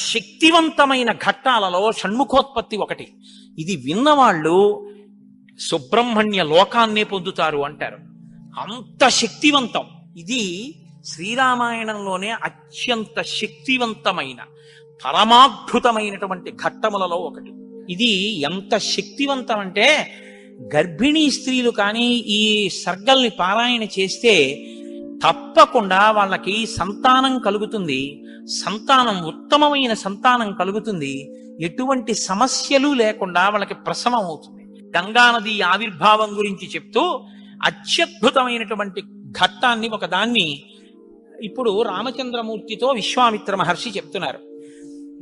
శక్తివంతమైన ఘట్టాలలో షణ్ముఖోత్పత్తి ఒకటి. ఇది విన్నవాళ్ళు సుబ్రహ్మణ్య లోకాన్నే పొందుతారు అంటారు. అంత శక్తివంతం. ఇది శ్రీరామాయణంలోనే అత్యంత శక్తివంతమైన పరమాద్భుతమైనటువంటి ఘట్టములలో ఒకటి. ఇది ఎంత శక్తివంతం అంటే గర్భిణీ స్త్రీలు కానీ ఈ సర్గల్ని పారాయణ చేస్తే తప్పకుండా వాళ్ళకి సంతానం కలుగుతుంది. సంతానం ఉత్తమమైన సంతానం కలుగుతుంది. ఎటువంటి సమస్యలు లేకుండా వాళ్ళకి ప్రసవం అవుతుంది. గంగానది ఆవిర్భావం గురించి చెప్తూ అత్యద్భుతమైనటువంటి ఘట్టాన్ని ఒకదాన్ని ఇప్పుడు రామచంద్రమూర్తితో విశ్వామిత్ర మహర్షి చెప్తున్నారు.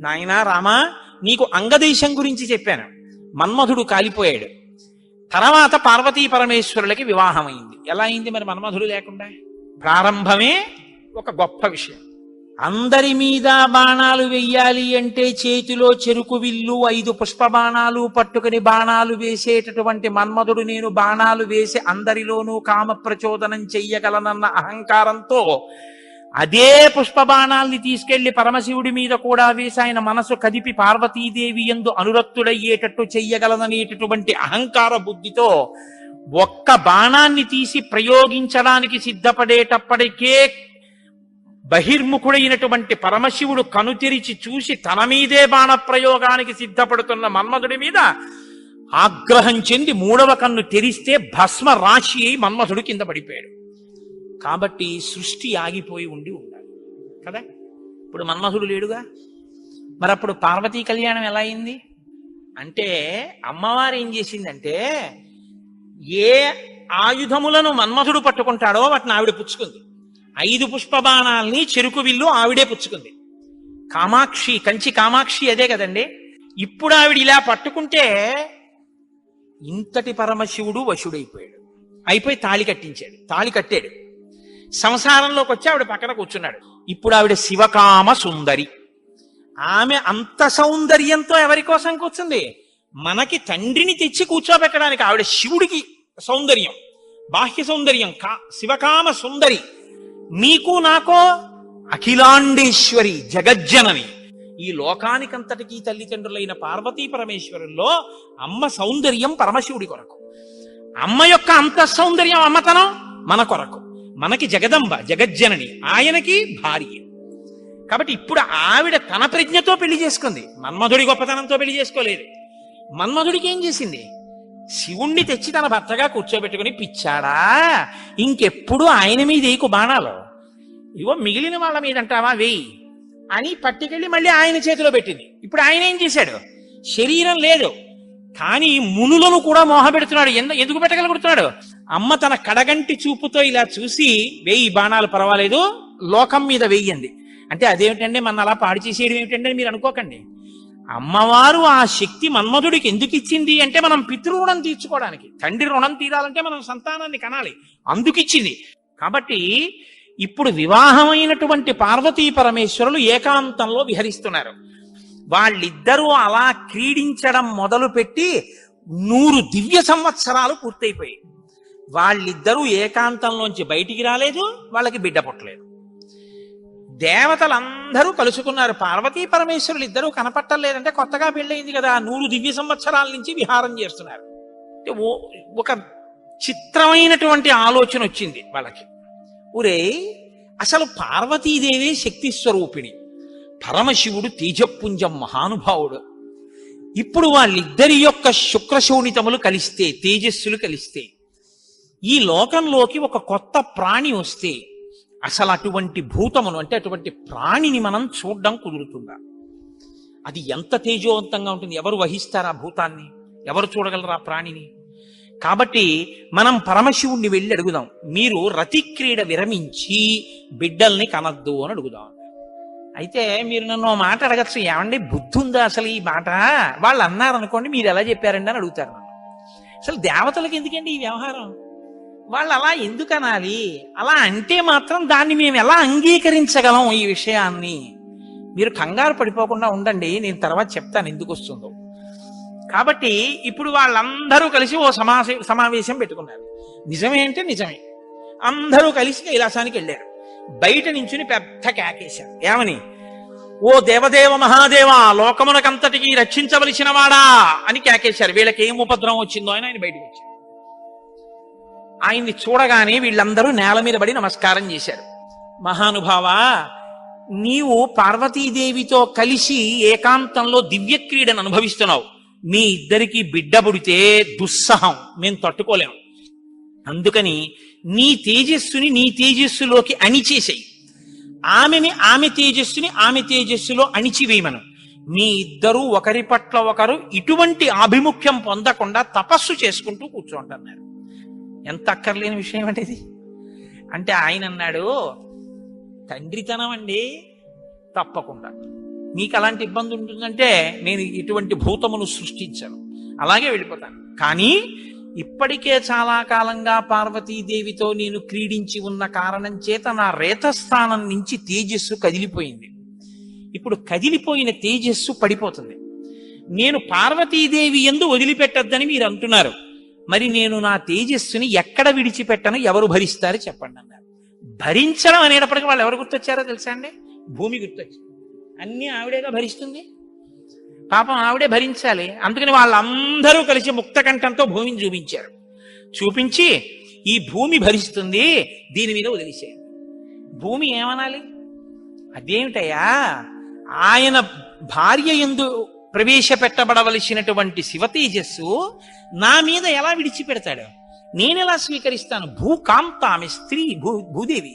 నాయనా రామా, నీకు అంగదేశం గురించి చెప్పాను. మన్మధుడు కాలిపోయాడు. తర్వాత పార్వతీ పరమేశ్వరులకి వివాహమైంది. ఎలా అయింది మరి మన్మధుడు లేకుండా? ప్రారంభమే ఒక గొప్ప విషయం. అందరి మీద బాణాలు వెయ్యాలి అంటే చేతిలో చెరుకు విల్లు 5 పుష్ప బాణాలు పట్టుకుని బాణాలు వేసేటటువంటి మన్మధుడు నేను బాణాలు వేసి అందరిలోనూ కామ ప్రచోదనం చెయ్యగలనన్న అహంకారంతో అదే పుష్ప బాణాల్ని తీసుకెళ్లి పరమశివుడి మీద కూడా వేసి ఆయన మనసు కదిపి పార్వతీదేవి యందు అనురక్తుడయ్యేటట్టు చెయ్యగలననేటటువంటి అహంకార బుద్ధితో ఒక్క బాణాన్ని తీసి ప్రయోగించడానికి సిద్ధపడేటప్పటికే బహిర్ముఖుడైనటువంటి పరమశివుడు కనుతెరిచి చూసి తన మీదే బాణ ప్రయోగానికి సిద్ధపడుతున్న మన్మధుడి మీద ఆగ్రహం చెంది 3వ కన్ను తెరిస్తే భస్మ రాశి అయి మన్మధుడు కింద పడిపోయాడు. కాబట్టి సృష్టి ఆగిపోయి ఉండాలి కదా. ఇప్పుడు మన్మధుడు లేడుగా. మరి అప్పుడు పార్వతీ కళ్యాణం ఎలా అయింది అంటే అమ్మవారు ఏం చేసిందంటే ఏ ఆయుధములను మన్మధుడు పట్టుకుంటాడో వాటిని ఆవిడ పుచ్చుకుంది. 5 పుష్ప బాణాల్ని చెరుకు విల్లు ఆవిడే పుచ్చుకుంది. కామాక్షి, కంచి కామాక్షి అదే కదండి. ఇప్పుడు ఆవిడ ఇలా పట్టుకుంటే ఇంతటి పరమశివుడు వశుడైపోయాడు. అయిపోయి తాళి కట్టాడు. సంసారంలోకి వచ్చి ఆవిడ పక్కన కూర్చున్నాడు. ఇప్పుడు ఆవిడ శివకామ సుందరి. ఆమె అంత సౌందర్యంతో ఎవరి కోసం కూర్చుంది? మనకి తండ్రిని తెచ్చి కూర్చోబెట్టడానికి. ఆవిడ శివుడికి సౌందర్యం, బాహ్య సౌందర్యం, శివకామ సుందరి. నీకు నాకో అఖిలాండేశ్వరి, జగజ్జనని. ఈ లోకానికంతటికీ తల్లిదండ్రులైన పార్వతీ పరమేశ్వరుల్లో అమ్మ సౌందర్యం పరమశివుడి కొరకు, అమ్మ యొక్క అంత సౌందర్యం అమ్మతనం మన కొరకు. మనకి జగదంబ, జగజ్జనని, ఆయనకి భార్య. కాబట్టి ఇప్పుడు ఆవిడ తన ప్రజ్ఞతో పెళ్లి చేసుకుంది. మన్మధుడి గొప్పతనంతో పెళ్లి చేసుకోలేదు. మన్మధుడికి ఏం చేసింది? శివుణ్ణి తెచ్చి తన భర్తగా కూర్చోబెట్టుకుని, పిచ్చాడా ఇంకెప్పుడు ఆయన మీద వేయకు బాణాలు, ఇగో మిగిలిన వాళ్ళ మీద అంటావా వేయి అని పట్టుకెళ్ళి మళ్ళీ ఆయన చేతిలో పెట్టింది. ఇప్పుడు ఆయన ఏం చేశాడు? శరీరం లేదు కానీ మునులను కూడా మోహపెడుతున్నాడు. ఎందుకు పెట్టగలుగుతున్నాడు? అమ్మ తన కడగంటి చూపుతో ఇలా చూసి వేయి బాణాలు, పర్వాలేదు, లోకం మీద వెయ్యండి అంటే అదేమిటంటే మన అలా పాడు చేసేయడం ఏమిటంటే మీరు అనుకోకండి. అమ్మవారు ఆ శక్తి మన్మధుడికి ఎందుకు ఇచ్చింది అంటే మనం పితృరుణం తీర్చుకోవడానికి. తండ్రి రుణం తీరాలంటే మనం సంతానాన్ని కనాలి, అందుకిచ్చింది. కాబట్టి ఇప్పుడు వివాహమైనటువంటి పార్వతీ పరమేశ్వరులు ఏకాంతంలో విహరిస్తున్నారు. వాళ్ళిద్దరూ అలా క్రీడించడం మొదలుపెట్టి 100 దివ్య సంవత్సరాలు పూర్తయిపోయాయి. వాళ్ళిద్దరూ ఏకాంతంలోంచి బయటికి రాలేదు, వాళ్ళకి బిడ్డ పుట్టలేదు. దేవతలందరూ కలుసుకున్నారు. పార్వతీ పరమేశ్వరులు ఇద్దరూ కనపట్టలేదంటే కొత్తగా పెళ్ళయింది కదా, 100 దివ్య సంవత్సరాల నుంచి విహారం చేస్తున్నారు. ఒక చిత్రమైనటువంటి ఆలోచన వచ్చింది వాళ్ళకి. ఒరే, అసలు పార్వతీదేవి శక్తి స్వరూపిణి, పరమశివుడు తేజపుంజం మహానుభావుడు. ఇప్పుడు వాళ్ళిద్దరి యొక్క శుక్రశోణితములు కలిస్తే, తేజస్సులు కలిస్తే, ఈ లోకంలోకి ఒక కొత్త ప్రాణి వస్తే అసలు అటువంటి భూతమును అంటే అటువంటి ప్రాణిని మనం చూడడం కుదురుతుందా? అది ఎంత తేజోవంతంగా ఉంటుంది? ఎవరు వహిస్తారు ఆ భూతాన్ని? ఎవరు చూడగలరు ఆ ప్రాణిని? కాబట్టి మనం పరమశివుణ్ణి వెళ్ళి అడుగుదాం, మీరు రతిక్రీడ విరమించి బిడ్డల్ని కనద్దు అని అడుగుదాం. అయితే మీరు నన్ను మాట అడగచ్చు, ఏమండి బుద్ధి ఉందా అసలు ఈ మాట? వాళ్ళు అన్నారనుకోండి, మీరు ఎలా చెప్పారండి అని అడుగుతారు నన్ను. అసలు దేవతలకు ఎందుకండి ఈ వ్యవహారం? వాళ్ళు అలా ఎందుకు అనాలి? అలా అంటే మాత్రం దాన్ని మేము ఎలా అంగీకరించగలం ఈ విషయాన్ని? మీరు కంగారు పడిపోకుండా ఉండండి, నేను తర్వాత చెప్తాను ఎందుకు వస్తుందో. కాబట్టి ఇప్పుడు వాళ్ళందరూ కలిసి ఓ సమావేశం పెట్టుకున్నారు. నిజమే అంటే నిజమే. అందరూ కలిసి కైలాసానికి వెళ్ళారు. బయట నించుని పెద్ద కేకేశారు. ఏమని? ఓ దేవదేవ మహాదేవ, లోకమునకంతటికి రక్షించవలసిన వాడా అని కేకేశారు. వీళ్ళకి ఏం ఉపద్రవం వచ్చిందో అని ఆయన బయటకు వచ్చారు. ఆయన్ని చూడగానే వీళ్ళందరూ నేల మీద పడి నమస్కారం చేశారు. మహానుభావా, నీవు పార్వతీదేవితో కలిసి ఏకాంతంలో దివ్య క్రీడను అనుభవిస్తున్నావు. మీ ఇద్దరికి బిడ్డ పుడితే దుస్సహం, మేము తట్టుకోలేము. అందుకని నీ తేజస్సుని నీ తేజస్సులోకి అణిచేసేయి, ఆమె తేజస్సుని ఆమె తేజస్సులో అణిచివేయమను. మీ ఇద్దరూ ఒకరి పట్ల ఒకరు ఇటువంటి ఆభిముఖ్యం పొందకుండా తపస్సు చేసుకుంటూ కూర్చోంటున్నారు. ఎంత అక్కర్లేని విషయం అంటే ఇది. అంటే ఆయన అన్నాడు, తండ్రితనం అండి, తప్పకుండా మీకు అలాంటి ఇబ్బంది ఉంటుందంటే నేను ఇటువంటి భూతమును సృష్టించాను, అలాగే వెళ్ళిపోతాను. కానీ ఇప్పటికే చాలా కాలంగా పార్వతీదేవితో నేను క్రీడించి ఉన్న కారణం చేత నా రేతస్థానం నుంచి తేజస్సు కదిలిపోయింది. ఇప్పుడు కదిలిపోయిన తేజస్సు పడిపోతుంది. నేను పార్వతీదేవి యందు వదిలిపెట్టద్దని మీరు అంటున్నారు. మరి నేను నా తేజస్సుని ఎక్కడ విడిచిపెట్టను, ఎవరు భరిస్తారు చెప్పండి అన్నారు. భరించడం అనేటప్పటికీ వాళ్ళు ఎవరు గుర్తొచ్చారో తెలుసా అండి? భూమి గుర్తొచ్చింది. అన్ని ఆవిడేగా భరిస్తుంది, పాపం ఆవిడే భరించాలి. అందుకని వాళ్ళందరూ కలిసి ముక్తకంఠంతో భూమిని చూపించారు. చూపించి ఈ భూమి భరిస్తుంది, దీని మీద వదిలేసేయండి. భూమి ఏమనాలి? అదేమిటయ్యా, ఆయన భార్య యందు ప్రవేశపెట్టబడవలసినటువంటి శివ తేజస్సు నా మీద ఎలా విడిచిపెడతాడు? నేనెలా స్వీకరిస్తాను? భూకాంత, ఆమె స్త్రీ, భూదేవి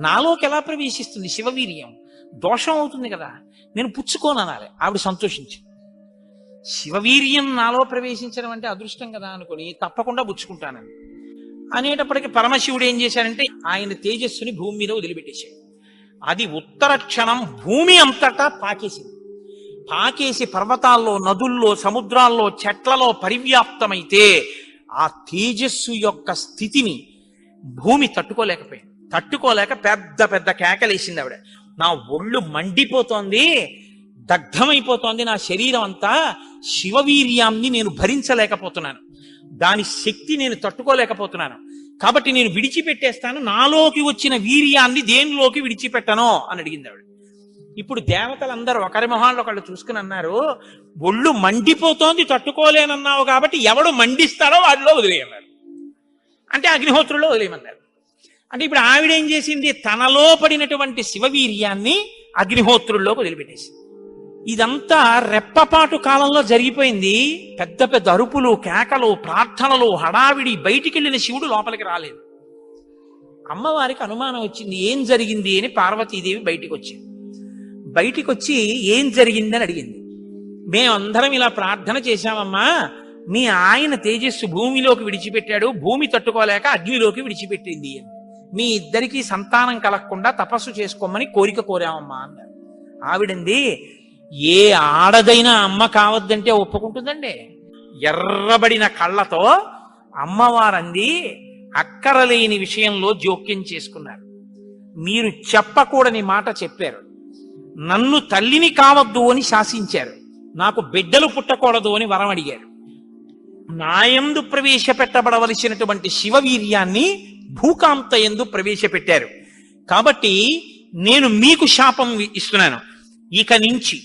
నాలోకి ఎలా ప్రవేశిస్తుంది? శివవీర్యం దోషం అవుతుంది కదా, నేను పుచ్చుకోననాలి. ఆవిడ సంతోషించి, శివవీర్యం నాలో ప్రవేశించడం అంటే అదృష్టం కదా అనుకుని తప్పకుండా పుచ్చుకుంటానని అనేటప్పటికీ పరమశివుడు ఏం చేశారంటే ఆయన తేజస్సుని భూమి మీద వదిలిపెట్టేశాడు. అది ఉత్తర క్షణం భూమి అంతటా పాకేసింది. పాకేసి పర్వతాల్లో, నదుల్లో, సముద్రాల్లో, చెట్లలో పరివ్యాప్తమైతే ఆ తేజస్సు యొక్క స్థితిని భూమి తట్టుకోలేకపోయింది. తట్టుకోలేక పెద్ద పెద్ద కేకలేసింది ఆవిడ. నా ఒళ్ళు మండిపోతోంది, దగ్ధమైపోతోంది నా శరీరం అంతా, శివవీర్యాన్ని నేను భరించలేకపోతున్నాను, దాని శక్తి నేను తట్టుకోలేకపోతున్నాను, కాబట్టి నేను విడిచిపెట్టేస్తాను, నాలోకి వచ్చిన వీర్యాన్ని దేనిలోకి విడిచిపెట్టను అని అడిగింది ఆవిడ. ఇప్పుడు దేవతలందరూ ఒకరి మొహాల్లో ఒకళ్ళు చూసుకుని అన్నారు, ఒళ్ళు మండిపోతోంది తట్టుకోలేనన్నావు కాబట్టి ఎవడు మండిస్తాడో వాడిలో వదిలేయన్నారు. అంటే అగ్నిహోత్రుల్లో వదిలేయమన్నారు. అంటే ఇప్పుడు ఆవిడేం చేసింది? తనలో పడినటువంటి శివవీర్యాన్ని అగ్నిహోత్రుల్లోకి వదిలిపెట్టేసింది. ఇదంతా రెప్పపాటు కాలంలో జరిగిపోయింది. పెద్ద పెద్ద అరుపులు, కేకలు, ప్రార్థనలు, హడావిడి. బయటికి వెళ్ళిన శివుడు లోపలికి రాలేదు. అమ్మవారికి అనుమానం వచ్చింది, ఏం జరిగింది అని. పార్వతీదేవి బయటికి వచ్చింది. బయటికి వచ్చి ఏం జరిగిందని అడిగింది. మేమందరం ఇలా ప్రార్థన చేశామమ్మా, మీ ఆయన తేజస్సు భూమిలోకి విడిచిపెట్టాడు, భూమి తట్టుకోలేక అగ్నిలోకి విడిచిపెట్టింది అని. మీ ఇద్దరికీ సంతానం కలగకుండా తపస్సు చేసుకోమని కోరిక కోరామమ్మా అన్నారు. ఆవిడంది, ఏ ఆడదైనా అమ్మ కావద్దంటే ఒప్పుకుంటుందండి? ఎర్రబడిన కళ్ళతో అమ్మవారంది, అక్కరలేని విషయంలో జోక్యం చేసుకున్నారు. మీరు చెప్పకూడని మాట చెప్పారు. నన్ను తల్లిని కావద్దు అని శాసించారు. నాకు బిడ్డలు పుట్టకూడదు అని వరం అడిగారు. నాయందు ప్రవేశపెట్టబడవలసినటువంటి శివవీర్యాన్ని భూకాంత యందు ప్రవేశపెట్టారు. కాబట్టి నేను మీకు శాపం ఇస్తున్నాను, ఇక నుంచి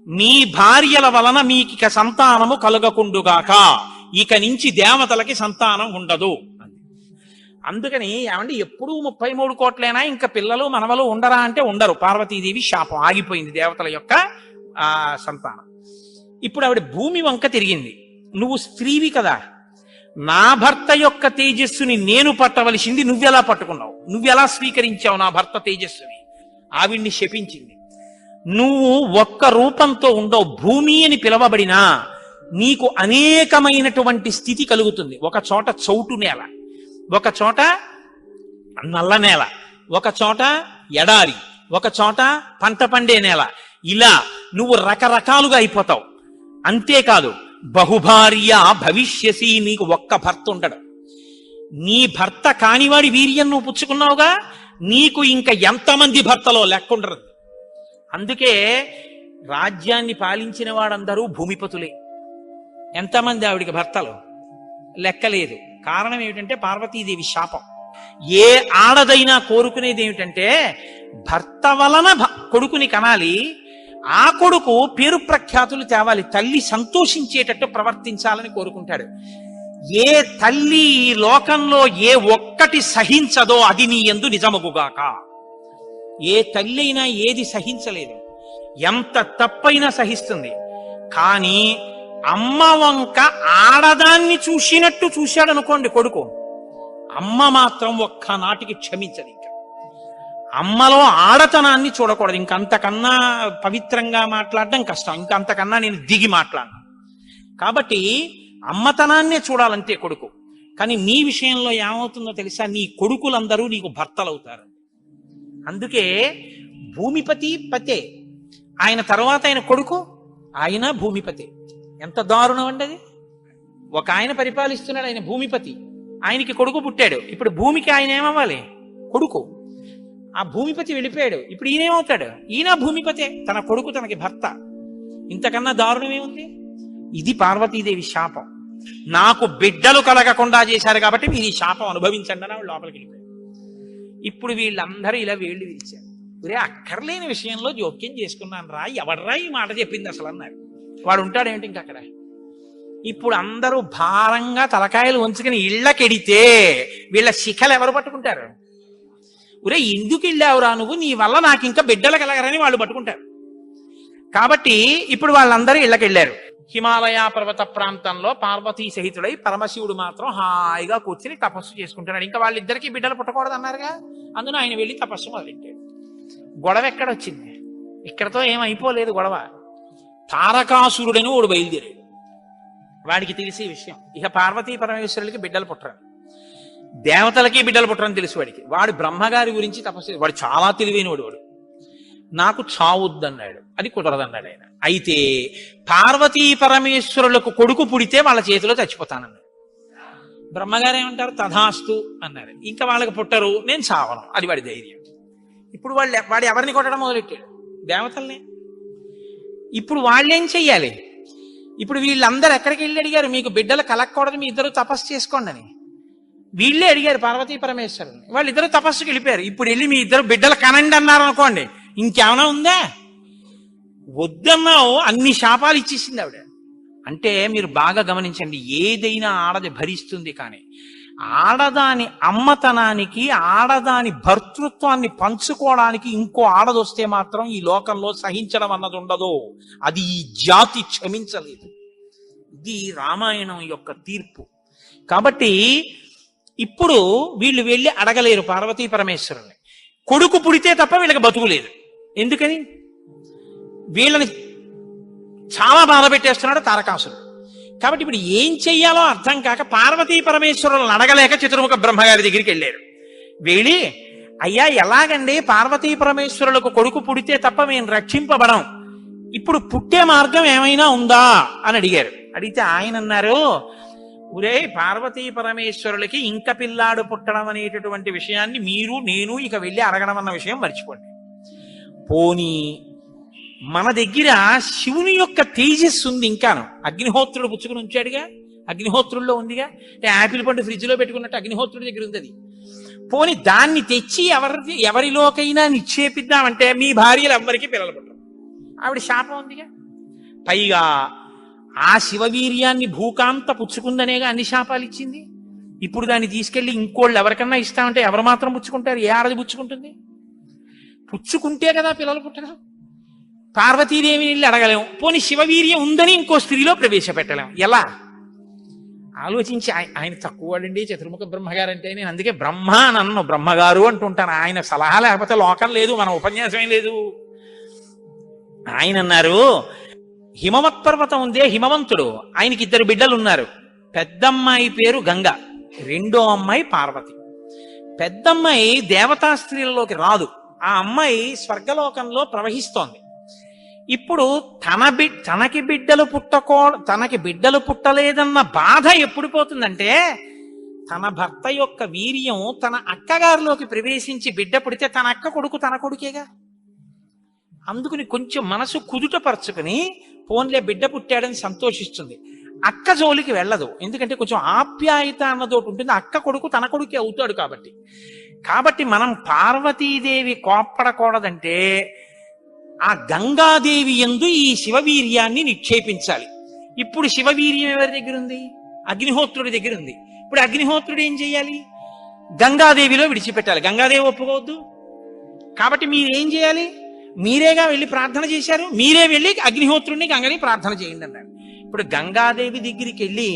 మీ భార్యల వలన మీకిక సంతానము కలగకుండుగాక, ఇక నుంచి దేవతలకి సంతానం ఉండదు. అందుకని ఏమంటే ఎప్పుడూ 33 కోట్లైనా ఇంకా పిల్లలు మనవలు ఉండరా అంటే ఉండరు. పార్వతీదేవి శాపం ఆగిపోయింది, దేవతల యొక్క సంతానం. ఇప్పుడు ఆవిడ భూమి వంక తిరిగింది. నువ్వు స్త్రీవి కదా, నా భర్త యొక్క తేజస్సుని నేను పట్టవలసింది నువ్వెలా పట్టుకున్నావు? నువ్వెలా స్వీకరించావు నా భర్త తేజస్సుని? ఆవిడ్ని శపించింది. నువ్వు ఒక్క రూపంతో ఉండవు, భూమి అని పిలవబడినా నీకు అనేకమైనటువంటి స్థితి కలుగుతుంది. ఒక చోట చౌటు నేల, ఒక చోట నల్ల నేల, ఒక చోట ఎడారి, ఒక చోట పంట పండే నేల. ఇలా నువ్వు రకరకాలుగా అయిపోతావు. అంతేకాదు, బహుభార్య భవిష్యసి, నీకు ఒక్క భర్త ఉండడు. నీ భర్త కానివాడి వీర్యం నువ్వు పుచ్చుకున్నావుగా, నీకు ఇంకా ఎంతమంది భర్తలో లెక్కుండరు. అందుకే రాజ్యాన్ని పాలించిన వాడందరూ భూమిపతులే. ఎంతమంది ఆవిడికి భర్తలు లెక్కలేదు. కారణం ఏమిటంటే పార్వతీదేవి శాపం. ఏ ఆడదైనా కోరుకునేది ఏమిటంటే భర్త వలన కొడుకుని కనాలి, ఆ కొడుకు పేరు ప్రఖ్యాతులు తేవాలి, తల్లి సంతోషించేటట్టు ప్రవర్తించాలని కోరుకుంటాడు. ఏ తల్లి ఈ లోకంలో ఏ ఒక్కటి సహించదో అది నీ యందు నిజమగుగాక. ఏ తల్లి అయినా ఏది సహించలేదు, ఎంత తప్పైనా సహిస్తుంది. కానీ అమ్మ వంక ఆడదాన్ని చూసినట్టు చూశాడు అనుకోండి కొడుకు, అమ్మ మాత్రం ఒక్కనాటికి క్షమించదు. ఇంకా అమ్మలో ఆడతనాన్ని చూడకూడదు. ఇంకంతకన్నా పవిత్రంగా మాట్లాడడం కష్టం, ఇంకంతకన్నా నేను దిగి మాట్లాడను. కాబట్టి అమ్మతనాన్నే చూడాలంటే కొడుకు. కానీ నీ విషయంలో ఏమవుతుందో తెలుసా, నీ కొడుకులందరూ నీకు భర్తలవుతారు. అందుకే భూమిపతి పతే, ఆయన తర్వాత ఆయన కొడుకు, ఆయన భూమిపతి. ఎంత దారుణం అండి అది. ఒక ఆయన పరిపాలిస్తున్నాడు, ఆయన భూమిపతి, ఆయనకి కొడుకు పుట్టాడు. ఇప్పుడు భూమికి ఆయన ఏమవ్వాలి? కొడుకు. ఆ భూమిపతి వెళ్ళిపోయాడు, ఇప్పుడు ఈయనేమవుతాడు? ఈయన భూమిపతే, తన కొడుకు తనకి భర్త. ఇంతకన్నా దారుణమేముంది? ఇది పార్వతీదేవి శాపం. నాకు బిడ్డలు కలగకుండా చేశారు కాబట్టి మీరు ఈ శాపం అనుభవించండి అని వాళ్ళు లోపలికి వెళ్ళిపోయారు. ఇప్పుడు వీళ్ళందరూ ఇలా వేళ్ళు విరిచారు. ఒరే, అక్కర్లేని విషయంలో జోక్యం చేసుకున్నాను రా, ఎవడ్రా ఈ మాట చెప్పింది అసలు అన్నారు. వాడు ఉంటాడేమిటి ఇంక అక్కడ. ఇప్పుడు అందరూ భారంగా తలకాయలు ఉంచుకుని ఇళ్ళకెడితే వీళ్ళ శిఖలు ఎవరు పట్టుకుంటారు? ఒరే, ఎందుకు వెళ్ళావురా నువ్వు, నీ వల్ల నాకు ఇంకా బిడ్డలు కలగరని వాళ్ళు పట్టుకుంటారు. కాబట్టి ఇప్పుడు వాళ్ళందరూ ఇళ్ళకెళ్ళారు. హిమాలయ పర్వత ప్రాంతంలో పార్వతీ సహితుడై పరమశివుడు మాత్రం హాయిగా కూర్చుని తపస్సు చేసుకుంటున్నాడు. ఇంకా వాళ్ళిద్దరికీ బిడ్డలు పుట్టకూడదు అన్నారుగా, అందులో ఆయన వెళ్ళి తపస్సు మొదలెట్టాడు. గొడవ ఎక్కడొచ్చింది? ఇక్కడతో ఏమైపోలేదు గొడవ. తారకాసురుడని వాడు బయలుదేరాడు. వాడికి తెలిసే విషయం, ఇక పార్వతీ పరమేశ్వరులకి బిడ్డలు పుట్టరు, దేవతలకి బిడ్డలు పుట్టరని తెలుసు వాడికి. వాడు బ్రహ్మగారి గురించి తపస్సు, వాడు చాలా తెలివైనవాడు. వాడు నాకు చావుద్దన్నాడు, అది కుదరదన్నాడు ఆయన. అయితే పార్వతీ పరమేశ్వరులకు కొడుకు పుడితే వాళ్ళ చేతిలో చచ్చిపోతానన్నాడు. బ్రహ్మగారు ఏమంటారు? తథాస్తు అన్నారు. ఇంకా వాళ్ళకి పుట్టరు, నేను చావను, అది వాడి ధైర్యం. ఇప్పుడు వాడు ఎవరిని కొట్టడం మొదలెట్టాడు? దేవతల్ని. ఇప్పుడు వాళ్ళేం చెయ్యాలి? ఇప్పుడు వీళ్ళందరూ ఎక్కడికి వెళ్ళి అడిగారు, మీకు బిడ్డలు కలగకూడదు, మీ ఇద్దరు తపస్సు చేసుకోండి అని. వీళ్ళే అడిగారు పార్వతీ పరమేశ్వరుని. వాళ్ళిద్దరు తపస్సుకి వెళ్ళిపోయారు. ఇప్పుడు వెళ్ళి మీ ఇద్దరు బిడ్డలు కనండి అన్నారు అనుకోండి, ఇంకేమైనా ఉందా? వద్దన్నావు, అన్ని శాపాలు ఇచ్చేసింది ఆవిడ. అంటే మీరు బాగా గమనించండి, ఏదైనా ఆడది భరిస్తుంది, కానీ ఆడదాని అమ్మతనానికి, ఆడదాని భర్తృత్వాన్ని పంచుకోవడానికి ఇంకో ఆడదొస్తే మాత్రం ఈ లోకంలో సహించడం అన్నది ఉండదు. అది ఈ జాతి క్షమించలేదు. ఇది రామాయణం యొక్క తీర్పు. కాబట్టి ఇప్పుడు వీళ్ళు వెళ్ళి అడగలేరు పార్వతీ పరమేశ్వరుని. కొడుకు పుడితే తప్ప వీళ్ళకి బతుకులేదు. ఎందుకని? వీళ్ళని చాలా బాధ పెట్టేస్తున్నాడు తారకాసురుడు. కాబట్టి ఇప్పుడు ఏం చెయ్యాలో అర్థం కాక పార్వతీ పరమేశ్వరులను అడగలేక చతుర్ముఖ బ్రహ్మగారి దగ్గరికి వెళ్ళారు. వెళ్ళి, అయ్యా ఎలాగండి, పార్వతీ పరమేశ్వరులకు కొడుకు పుడితే తప్ప మేము రక్షింపబడం, ఇప్పుడు పుట్టే మార్గం ఏమైనా ఉందా అని అడిగారు. అడిగితే ఆయన అన్నారు, ఒరే, పార్వతీ పరమేశ్వరులకి ఇంక పిల్లాడు పుట్టడం అనేటటువంటి విషయాన్ని మీరు నేను ఇక వెళ్ళి అడగడం అన్న విషయం మర్చిపోండి. పోనీ మన దగ్గర శివుని యొక్క తేజస్సు ఉంది ఇంకాను. అగ్నిహోత్రుడు పుచ్చుకుని ఉంచాడుగా, అగ్నిహోత్రుల్లో ఉందిగా. అంటే యాపిల్ పండు ఫ్రిడ్జ్ లో పెట్టుకున్నట్టు అగ్నిహోత్రుడి దగ్గర ఉంది అది. పోనీ దాన్ని తెచ్చి ఎవరిలోకైనా నిక్షేపిద్దామంటే మీ భార్యలు ఎవ్వరికీ పిల్లలు పుట్టరు, ఆవిడ శాపం ఉందిగా. పైగా ఆ శివవీర్యాన్ని భూకాంత పుచ్చుకుందనేగా అన్ని శాపాలు ఇచ్చింది. ఇప్పుడు దాన్ని తీసుకెళ్లి ఇంకోళ్ళు ఎవరికన్నా ఇస్తామంటే ఎవరు మాత్రం పుచ్చుకుంటారు? ఏ ఆడది పుచ్చుకుంటుంది? పుచ్చుకుంటే కదా పిల్లలు పుట్టడం. పార్వతీదేవిని వెళ్ళి అడగలేము, పోనీ శివవీర్యం ఉందని ఇంకో స్త్రీలో ప్రవేశపెట్టలేము. ఎలా ఆలోచించి, ఆయన తక్కువ వాడండి చతుర్ముఖ బ్రహ్మగారు అంటే. నేను అందుకే బ్రహ్మ నన్ను బ్రహ్మగారు అంటుంటాను. ఆయన సలహా లేకపోతే లోకం లేదు, మన ఉపన్యాసమే లేదు. ఆయన అన్నారు, హిమవత్ పర్వతం ఉందే, హిమవంతుడు, ఆయనకి 2 బిడ్డలు ఉన్నారు. పెద్దమ్మాయి పేరు గంగ, రెండో అమ్మాయి పార్వతి. పెద్దమ్మాయి దేవతా స్త్రీలలోకి రాదు, ఆ అమ్మాయి స్వర్గలోకంలో ప్రవహిస్తోంది. ఇప్పుడు తనకి బిడ్డలు పుట్టలేదన్న బాధ ఎప్పుడు పోతుందంటే, తన భర్త యొక్క వీర్యం తన అక్కగారిలోకి ప్రవేశించి బిడ్డ పుడితే తన అక్క కొడుకు తన కొడుకేగా. అందుకుని కొంచెం మనసు కుదుటపరచుకుని పోన్లే బిడ్డ పుట్టాడని సంతోషిస్తుంది. అక్క జోలికి వెళ్ళదు, ఎందుకంటే కొంచెం ఆప్యాయత అన్నదోటి ఉంటుంది. అక్క కొడుకు తన కొడుకే అవుతాడు కాబట్టి. మనం పార్వతీదేవి కోప్పడకూడదంటే ఆ గంగాదేవి యందు ఈ శివవీర్యాన్ని నిక్షేపించాలి. ఇప్పుడు శివవీర్యం ఎవరి దగ్గర ఉంది? అగ్నిహోత్రుడి దగ్గర ఉంది. ఇప్పుడు అగ్నిహోత్రుడు ఏం చేయాలి? గంగాదేవిలో విడిచిపెట్టాలి. గంగాదేవి ఒప్పుకోవద్దు. కాబట్టి మీరేం చేయాలి? మీరేగా వెళ్ళి ప్రార్థన చేశారు, మీరే వెళ్ళి అగ్నిహోత్రుడిని గంగని ప్రార్థన చేయండి అన్నారు. ఇప్పుడు గంగాదేవి దగ్గరికి వెళ్ళి,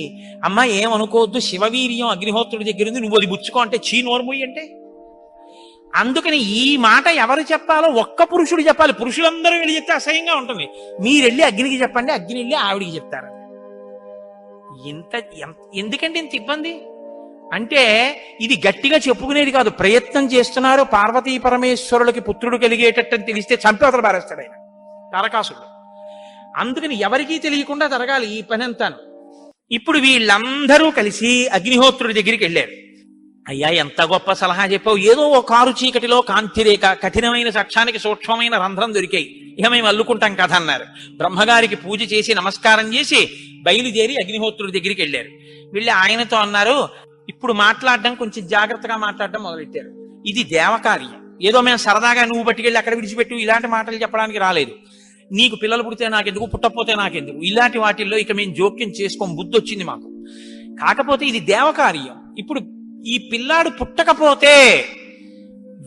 అమ్మ ఏమనుకోవద్దు, శివవీర్యం అగ్నిహోత్రుడి దగ్గర ఉంది, నువ్వు అది బుచ్చుకో అంటే చీ నోర్ముయ్యి అంటే. అందుకని ఈ మాట ఎవరు చెప్పాలో ఒక్క పురుషుడు చెప్పాలి. పురుషులందరూ వెళ్ళి చెప్తే అసహ్యంగా ఉంటుంది. మీరు వెళ్ళి అగ్నికి చెప్పండి, అగ్ని వెళ్ళి ఆవిడికి చెప్తారు. ఎందుకంటే ఇంత ఇబ్బంది అంటే ఇది గట్టిగా చెప్పుకునేది కాదు, ప్రయత్నం చేస్తున్నారు. పార్వతీ పరమేశ్వరులకి పుత్రుడు కలిగేటట్టు తెలిస్తే చంపేతలు పారేస్తాడు ఆయన తారకాసుడు. అందుకని ఎవరికీ తెలియకుండా జరగాలి ఈ పని అంతాను. ఇప్పుడు వీళ్ళందరూ కలిసి అగ్నిహోత్రుడి దగ్గరికి వెళ్ళారు. అయ్యా ఎంత గొప్ప సలహా చెప్పావు, ఏదో ఓ కారు చీకటిలో కాంతిరేఖ, కఠినమైన సాక్ష్యానికి సూక్ష్మమైన రంధ్రం దొరికాయి, ఇక మేము అల్లుకుంటాం కథ అన్నారు. బ్రహ్మగారికి పూజ చేసి నమస్కారం చేసి బయలుదేరి అగ్నిహోత్రుడి దగ్గరికి వెళ్ళారు. వెళ్ళి ఆయనతో అన్నారు, ఇప్పుడు మాట్లాడడం కొంచెం జాగ్రత్తగా మాట్లాడడం మొదలెట్టారు. ఇది దేవకార్యం, ఏదో మేము సరదాగా నువ్వు పట్టుకెళ్ళి అక్కడ విడిచిపెట్టు ఇలాంటి మాటలు చెప్పడానికి రాలేదు. నీకు పిల్లలు పుడితే నాకెందుకు, పుట్టకపోతే నాకెందుకు, ఇలాంటి వాటిల్లో ఇక మేము జోక్యం చేసుకోం, బుద్ధి వచ్చింది మాకు. కాకపోతే ఇది దేవకార్యం. ఇప్పుడు ఈ పిల్లాడు పుట్టకపోతే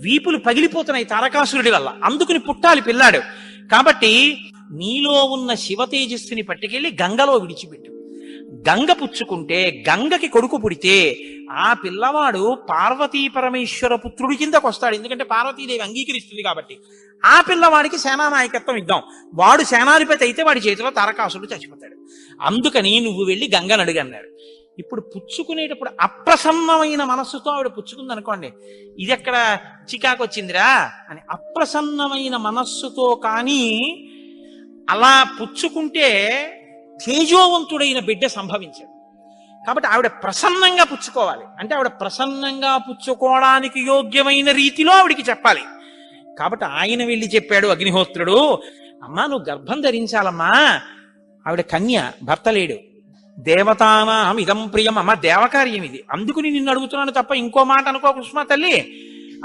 వీపులు పగిలిపోతున్నాయి తారకాసురుడి వల్ల, అందుకుని పుట్టాలి పిల్లాడు. కాబట్టి నీలో ఉన్న శివ తేజస్సుని పట్టుకెళ్ళి గంగలో విడిచిపెట్టు. గంగ పుచ్చుకుంటే, గంగకి కొడుకు పుడితే ఆ పిల్లవాడు పార్వతీ పరమేశ్వర పుత్రుడి కిందకు వస్తాడు. ఎందుకంటే పార్వతీదేవి అంగీకరిస్తుంది కాబట్టి. ఆ పిల్లవాడికి సేనానాయకత్వం ఇద్దాం. వాడు సేనాధిపతి అయితే వాడి చేతిలో తారకాసురుడు చచ్చిపోతాడు. అందుకని నువ్వు వెళ్ళి గంగను అడుగన్నారు. ఇప్పుడు పుచ్చుకునేటప్పుడు అప్రసన్నమైన మనస్సుతో ఆవిడ పుచ్చుకుంది అనుకోండి, ఇది ఎక్కడ చికాకు వచ్చిందిరా అని. అప్రసన్నమైన మనస్సుతో కానీ అలా పుచ్చుకుంటే తేజోవంతుడైన బిడ్డ సంభవించాడు. కాబట్టి ఆవిడ ప్రసన్నంగా పుచ్చుకోవాలి. అంటే ఆవిడ ప్రసన్నంగా పుచ్చుకోవడానికి యోగ్యమైన రీతిలో ఆవిడికి చెప్పాలి. కాబట్టి ఆయన వెళ్ళి చెప్పాడు అగ్నిహోత్రుడు, అమ్మా నువ్వు గర్భం ధరించాలమ్మా. ఆవిడ కన్య, భర్త లేడు. దేవతానాం ఇదం ప్రియం, అమ్మ దేవకార్యం ఇది, అందుకుని నిన్ను అడుగుతున్నాను తప్ప ఇంకో మాట అనుకో కుసుమ తల్లి.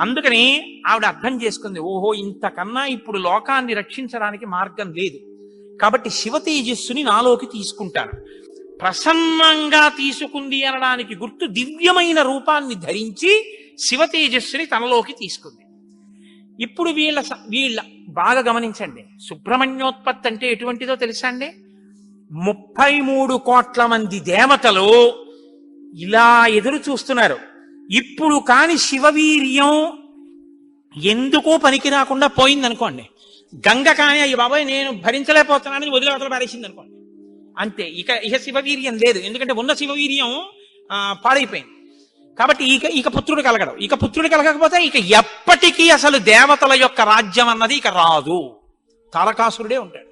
అందుకని ఆవిడ అర్థం చేసుకుంది, ఓహో ఇంతకన్నా ఇప్పుడు లోకాన్ని రక్షించడానికి మార్గం లేదు, కాబట్టి శివ తేజస్సుని నాలోకి తీసుకుంటాను. ప్రసన్నంగా తీసుకుంది అనడానికి గుర్తు దివ్యమైన రూపాన్ని ధరించి శివ తేజస్సుని తనలోకి తీసుకుంది. ఇప్పుడు వీళ్ళ బాగా గమనించండి, సుబ్రహ్మణ్యోత్పత్తి అంటే ఎటువంటిదో తెలుసా అండి? 33 కోట్ల మంది దేవతలు ఇలా ఎదురు చూస్తున్నారు. ఇప్పుడు కాని శివవీర్యం ఎందుకో పనికి రాకుండా పోయిందనుకోండి, గంగ కానీ అయ్యి బాబాయ్ నేను భరించలేకపోతున్నానని వదిలేవతలు పారేసింది అనుకోండి, అంతే. ఇక శివవీర్యం లేదు. ఎందుకంటే ఉన్న శివవీర్యం పాడైపోయింది. కాబట్టి ఇక పుత్రుడు కలగడం. ఇక పుత్రుడు కలగకపోతే ఇక ఎప్పటికీ అసలు దేవతల యొక్క రాజ్యం అన్నది ఇక రాదు, తారకాసురుడే ఉంటాడు.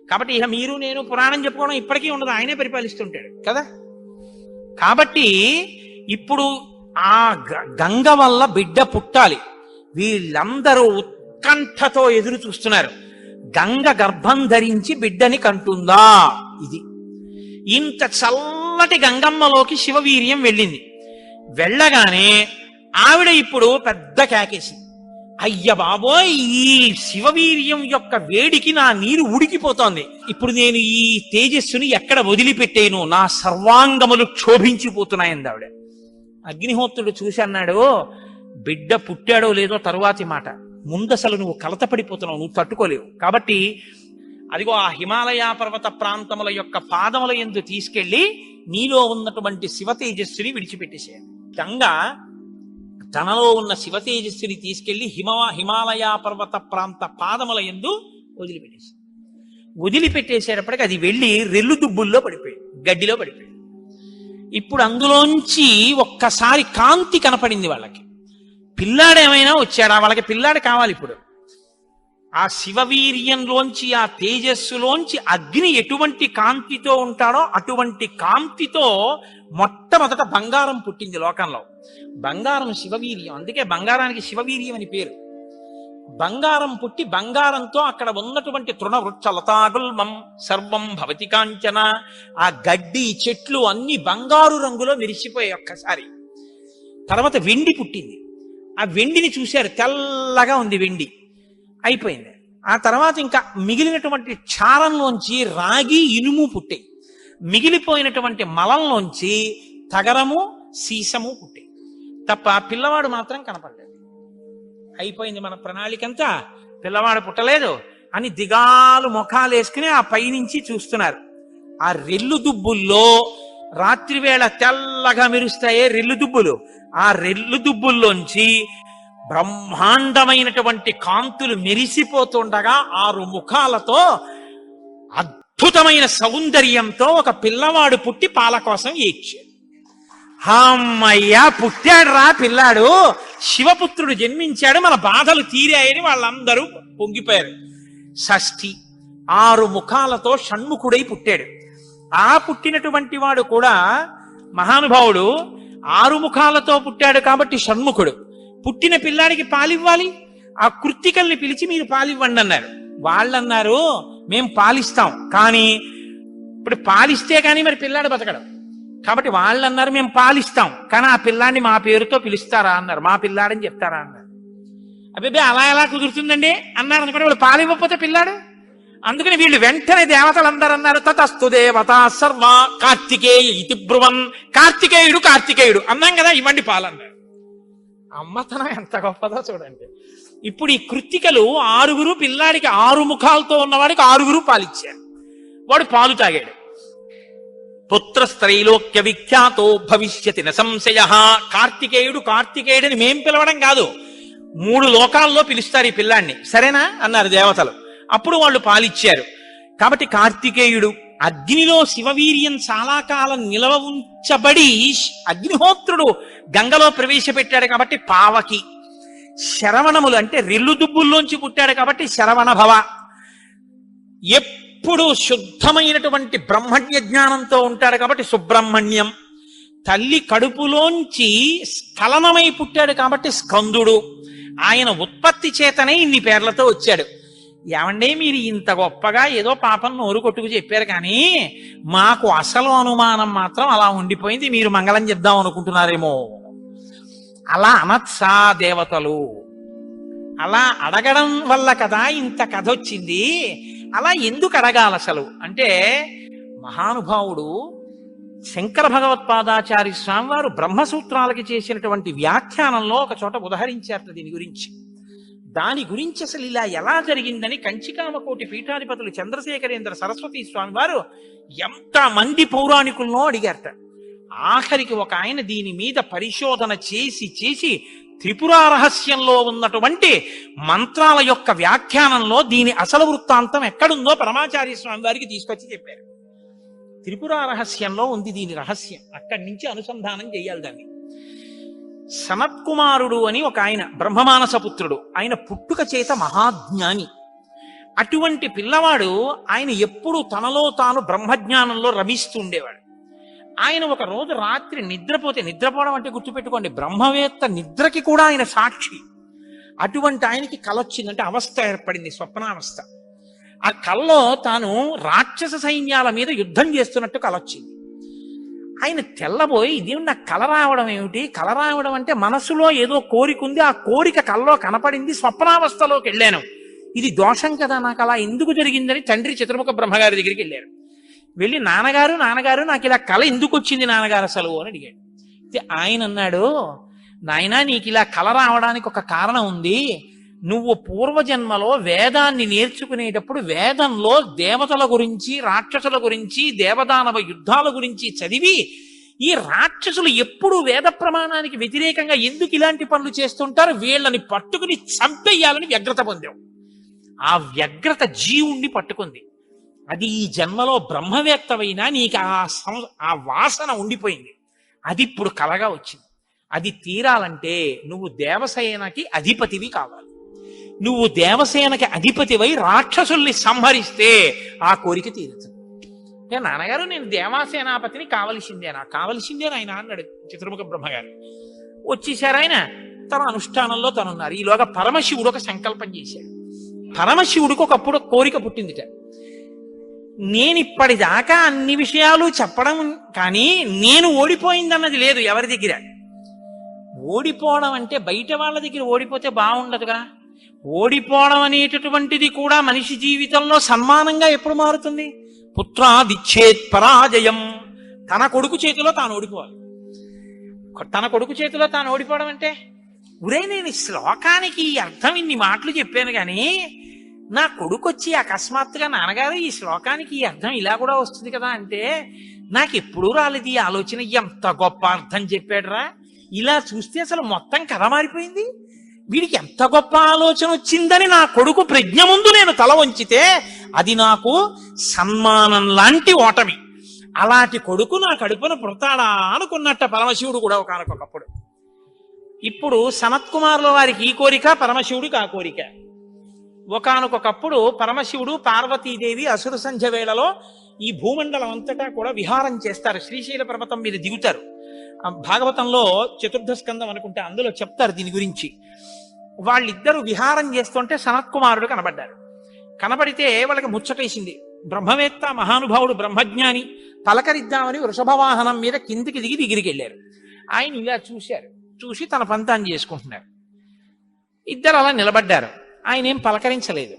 కాబట్టి ఇక మీరు నేను పురాణం చెప్పుకోవడం ఇప్పటికీ ఉండదు, ఆయనే పరిపాలిస్తుంటాడు కదా. కాబట్టి ఇప్పుడు ఆ గంగ వల్ల బిడ్డ పుట్టాలి. వీళ్ళందరూ ఉత్కంఠతో ఎదురు చూస్తున్నారు. గంగ గర్భం ధరించి బిడ్డని కంటుందా? ఇది ఇంత చల్లటి గంగమ్మలోకి శివవీర్యం వెళ్ళింది. వెళ్ళగానే ఆవిడ ఇప్పుడు పెద్ద కేకేసింది, అయ్య బాబోయ్ ఈ శివవీర్యం యొక్క వేడికి నా నీరు ఉడికిపోతోంది, ఇప్పుడు నేను ఈ తేజస్సుని ఎక్కడ వదిలిపెట్టేను, నా సర్వాంగములు క్షోభించిపోతున్నాయంది ఆవిడ. అగ్నిహోత్రుడు చూసి అన్నాడు, బిడ్డ పుట్టాడో లేదో తరువాతి మాట, ముందసలు నువ్వు కలతపడిపోతున్నావు, నువ్వు తట్టుకోలేవు. కాబట్టి అదిగో ఆ హిమాలయ పర్వత ప్రాంతముల యొక్క పాదముల యందు తీసుకెళ్లి నీలో ఉన్నటువంటి శివ తేజస్సుని విడిచిపెట్టేసేయాలి. గంగ తనలో ఉన్న శివ తేజస్సుని తీసుకెళ్లి హిమాలయ పర్వత ప్రాంత పాదముల యందు వదిలిపెట్టేసేటప్పటికి అది వెళ్ళి రెల్లు దుబ్బుల్లో పడిపోయింది, గడ్డిలో పడిపోయింది. ఇప్పుడు అందులోంచి ఒక్కసారి కాంతి కనపడింది వాళ్ళకి. పిల్లాడేమైనా వచ్చాడా? వాళ్ళకి పిల్లాడు కావాలి. ఇప్పుడు ఆ శివవీర్యంలోంచి, ఆ తేజస్సులోంచి అగ్ని ఎటువంటి కాంతితో ఉంటాడో అటువంటి కాంతితో మొట్టమొదట బంగారం పుట్టింది లోకంలో. బంగారం శివవీర్యం, అందుకే బంగారానికి శివవీర్యం అని పేరు. బంగారం పుట్టి బంగారంతో అక్కడ ఉన్నటువంటి తృణవృక్ష లతాగుల్మం సర్వం భవతి కాంచన, ఆ గడ్డి చెట్లు అన్ని బంగారు రంగులో మెరిసిపోయాయి ఒక్కసారి. తర్వాత వెండి పుట్టింది. ఆ వెండిని చూశారు, తెల్లగా ఉంది వెండి. అయిపోయింది. ఆ తర్వాత ఇంకా మిగిలినటువంటి క్షారంలోంచి రాగి ఇనుము పుట్టాయి. మిగిలిపోయినటువంటి మలంలోంచి తగరము సీసము పుట్టాయి. తప్ప పిల్లవాడు మాత్రం కనపడలేదు. అయిపోయింది మన ప్రణాళికంతా, పిల్లవాడు పుట్టలేదు అని దిగాలు ముఖాలు వేసుకుని ఆ పైనుంచి చూస్తున్నారు. ఆ రెల్లు దుబ్బుల్లో రాత్రివేళ తెల్లగా మెరుస్తాయే రెల్లు దుబ్బులు, ఆ రెల్లు దుబ్బుల్లోంచి బ్రహ్మాండమైనటువంటి కాంతులు మెరిసిపోతుండగా 6 ముఖాలతో అద్భుతమైన సౌందర్యంతో ఒక పిల్లవాడు పుట్టి పాల కోసం ఏడ్చాడు. అమ్మయ్యా, పుట్టాడు రా పిల్లాడు, శివపుత్రుడు జన్మించాడు, మన బాధలు తీరాయని వాళ్ళందరూ పొంగిపోయారు. షష్ఠి 6 ముఖాలతో షణ్ముఖుడై పుట్టాడు. ఆ పుట్టినటువంటి వాడు కూడా మహానుభావుడు 6 ముఖాలతో పుట్టాడు కాబట్టి షణ్ముఖుడు. పుట్టిన పిల్లాడికి పాలివ్వాలి, ఆ కృత్తికల్ని పిలిచి మీరు పాలివ్వండి అన్నారు. వాళ్ళన్నారు మేం పాలిస్తాం, కానీ ఇప్పుడు పాలిస్తే కానీ మరి పిల్లాడు బతకడం కాబట్టి వాళ్ళన్నారు మేము పాలిస్తాం, కానీ ఆ పిల్లాడిని మా పేరుతో పిలుస్తారా అన్నారు. మా పిల్లాడని చెప్తారా అన్నారు. అబ్బే అలా ఎలా కుదురుతుందండి అన్నారు అనుకుంటే వాళ్ళు పాలివ్వకపోతే పిల్లాడు. అందుకని వీళ్ళు వెంటనే దేవతలందరూ అన్నారు తతస్తు దేవత సర్వ కార్తికేయ ఇతి బ్రువన్, కార్తికేయుడు అన్నాం కదా, ఇవ్వండి పాలన్నారు. అమ్మతనం ఎంత గొప్పదో చూడండి. ఇప్పుడు ఈ కృత్తికలు 6 పిల్లాడికి 6 ముఖాలతో ఉన్నవాడికి 6 పాలిచ్చారు. వాడు పాలు తాగాడు. పుత్రస్త్రైలోక్య విఖ్యాతో భవిష్యతి న సంశయ. కార్తికేయుడని మేం పిలవడం కాదు, 3 లోకాల్లో పిలుస్తారు ఈ పిల్లాన్ని, సరేనా అన్నారు దేవతలు. అప్పుడు వాళ్ళు పాలిచ్చారు. కాబట్టి కార్తికేయుడు. అగ్నిలో శివవీర్యం చాలా కాలం నిలవ ఉంచబడి అగ్నిహోత్రుడు గంగలో ప్రవేశపెట్టాడు కాబట్టి పావకి. శరవణములు అంటే రెల్లు దుబ్బుల్లోంచి పుట్టాడు కాబట్టి శరవణ భవ. ఎప్పుడు శుద్ధమైనటువంటి బ్రహ్మజ్ఞ జ్ఞానంతో ఉంటాడు కాబట్టి సుబ్రహ్మణ్యం. తల్లి కడుపులోంచి స్ఖలనమై పుట్టాడు కాబట్టి స్కందుడు. ఆయన ఉత్పత్తి చేతనే ఇన్ని పేర్లతో వచ్చాడు. ఏమండే మీరు ఇంత గొప్పగా ఏదో పాపం నోరు కొట్టుకు చెప్పారు, కానీ మాకు అసలు అనుమానం మాత్రం అలా ఉండిపోయింది, మీరు మంగళం చెప్దాం అనుకుంటున్నారేమో. అలా అనత్సా దేవతలు, అలా అడగడం వల్ల కదా ఇంత కథ వచ్చింది. అలా ఎందుకు అడగాలి అసలు అంటే, మహానుభావుడు శంకర భగవత్పాదాచార్య స్వామి వారు బ్రహ్మసూత్రాలకి చేసినటువంటి వ్యాఖ్యానంలో ఒక చోట ఉదహరించారు దీని గురించి. దాని గురించి అసలు ఇలా ఎలా జరిగిందని కంచికామకోటి పీఠాధిపతులు చంద్రశేఖరేంద్ర సరస్వతి స్వామి వారు ఎంతమంది పౌరాణికులను అడిగారట. ఆఖరికి ఒక ఆయన దీని మీద పరిశోధన చేసి త్రిపురా రహస్యంలో ఉన్నటువంటి మంత్రాల యొక్క వ్యాఖ్యానంలో దీని అసలు వృత్తాంతం ఎక్కడుందో పరమాచార్య స్వామి వారికి తీసుకొచ్చి చెప్పారు. త్రిపురా రహస్యంలో ఉంది దీని రహస్యం, అక్కడి నుంచి అనుసంధానం చేయాలి దాన్ని. సనత్కుమారుడు అని ఒక ఆయన బ్రహ్మమానస పుత్రుడు, ఆయన పుట్టుక చేత మహాజ్ఞాని. అటువంటి పిల్లవాడు ఆయన ఎప్పుడు తనలో తాను బ్రహ్మజ్ఞానంలో రమిస్తూ ఉండేవాడు. ఆయన ఒక రోజు రాత్రి నిద్రపోవడం అంటే గుర్తుపెట్టుకోండి, బ్రహ్మవేత్త నిద్రకి కూడా ఆయన సాక్షి. అటువంటి ఆయనకి కల వచ్చిందంటే అవస్థ ఏర్పడింది, స్వప్నావస్థ. ఆ కల్లో తాను రాక్షస సైన్యాల మీద యుద్ధం చేస్తున్నట్టు కలొచ్చింది. ఆయన తెల్లబోయి ఇదేమి నాకు కల రావడం ఏమిటి, కల రావడం అంటే మనసులో ఏదో కోరిక ఉంది, ఆ కోరిక కల్లో కనపడింది, స్వప్నావస్థలోకి వెళ్ళాను, ఇది దోషం కదా, నాకు అలా ఎందుకు జరిగిందని తండ్రి చతుర్ముఖ బ్రహ్మగారి దగ్గరికి వెళ్ళారు. వెళ్ళి నాన్నగారు నాకు ఇలా కల ఎందుకు వచ్చింది నాన్నగారు అసలు అని అడిగాడు. ఆయన అన్నాడు, నాయనా నీకు ఇలా కల రావడానికి ఒక కారణం ఉంది. నువ్వు పూర్వజన్మలో వేదాన్ని నేర్చుకునేటప్పుడు వేదంలో దేవతల గురించి రాక్షసుల గురించి దేవదానవ యుద్ధాల గురించి చదివి ఈ రాక్షసులు ఎప్పుడు వేద ప్రమాణానికి వ్యతిరేకంగా ఎందుకు ఇలాంటి పనులు చేస్తుంటారు, వీళ్ళని పట్టుకుని చంపేయాలని వ్యగ్రత పొందావు. ఆ వ్యగ్రత జీవుణ్ణి పట్టుకుంది. అది ఈ జన్మలో బ్రహ్మవేత్తవైనా నీకు ఆ వాసన ఉండిపోయింది. అది ఇప్పుడు కలగా వచ్చింది. అది తీరాలంటే నువ్వు దేవసేనకి అధిపతివి కావాలి. నువ్వు దేవసేనకి అధిపతివై రాక్షసుల్ని సంహరిస్తే ఆ కోరిక తీరుతుంది. నాన్నగారు నేను దేవాసేనాపతిని కావలసిందే ఆయన అన్నాడు చతుర్ముఖ బ్రహ్మగారు. వచ్చేసారు ఆయన, తన అనుష్ఠానంలో తనున్నారు. ఈలోగా పరమశివుడు ఒక సంకల్పం చేశాడు. పరమశివుడికి ఒకప్పుడు కోరిక పుట్టిందిట, నేను ఇప్పటిదాకా అన్ని విషయాలు చెప్పడం కానీ నేను ఓడిపోయిందన్నది లేదు ఎవరి దగ్గర. ఓడిపోవడం అంటే బయట వాళ్ళ దగ్గర ఓడిపోతే బాగుండదుగా, ఓడిపోవడం అనేటటువంటిది కూడా మనిషి జీవితంలో సన్మానంగా ఎప్పుడు మారుతుంది? పుత్రాదిచ్చేత్ పరాజయం. తన కొడుకు చేతిలో తాను ఓడిపోవాలి. తన కొడుకు చేతిలో తాను ఓడిపోవడం అంటే, ఉరే నేను ఈ శ్లోకానికి ఈ అర్థం ఇన్ని మాటలు చెప్పాను కానీ నా కొడుకు వచ్చి అకస్మాత్తుగా నాన్నగారు ఈ శ్లోకానికి ఈ అర్థం ఇలా కూడా వస్తుంది కదా అంటే నాకు ఎప్పుడూ రాలేదు ఈ ఆలోచన. ఎంత గొప్ప అర్థం చెప్పాడురా, ఇలా చూస్తే అసలు మొత్తం కథ మారిపోయింది, వీడికి ఎంత గొప్ప ఆలోచన వచ్చిందని నా కొడుకు ప్రజ్ఞ ముందు నేను తల వంచితే అది నాకు సన్మానం లాంటి ఓటమి. అలాంటి కొడుకు నా కడుపున పుడతాడా అనుకున్నట్ట పరమశివుడు కూడా ఒకనకొకప్పుడు. ఇప్పుడు సనత్కుమారుల వారికి ఈ కోరిక, పరమశివుడికి ఆ కోరిక. ఒకనకొకప్పుడు పరమశివుడు పార్వతీదేవి అసుర సంధ్య వేళలో ఈ భూమండలం అంతటా కూడా విహారం చేస్తారు. శ్రీశైల పర్వతం మీద దిగుతారు. భాగవతంలో చతుర్థ స్కందం అనుకుంటే అందులో చెప్తారు దీని గురించి. వాళ్ళిద్దరూ విహారం చేస్తుంటే సనత్కుమారుడు కనబడ్డారు. కనబడితే వాళ్ళకి ముచ్చటేసింది. బ్రహ్మవేత్త మహానుభావుడు బ్రహ్మజ్ఞాని, పలకరిద్దామని వృషభవాహనం మీద కిందికి దిగి దగ్గరికి వెళ్ళారు. ఆయన ఇలా చూశారు, చూసి తన పంతాన్ని చేసుకుంటున్నారు. ఇద్దరు అలా నిలబడ్డారు. ఆయన ఏం పలకరించలేదు.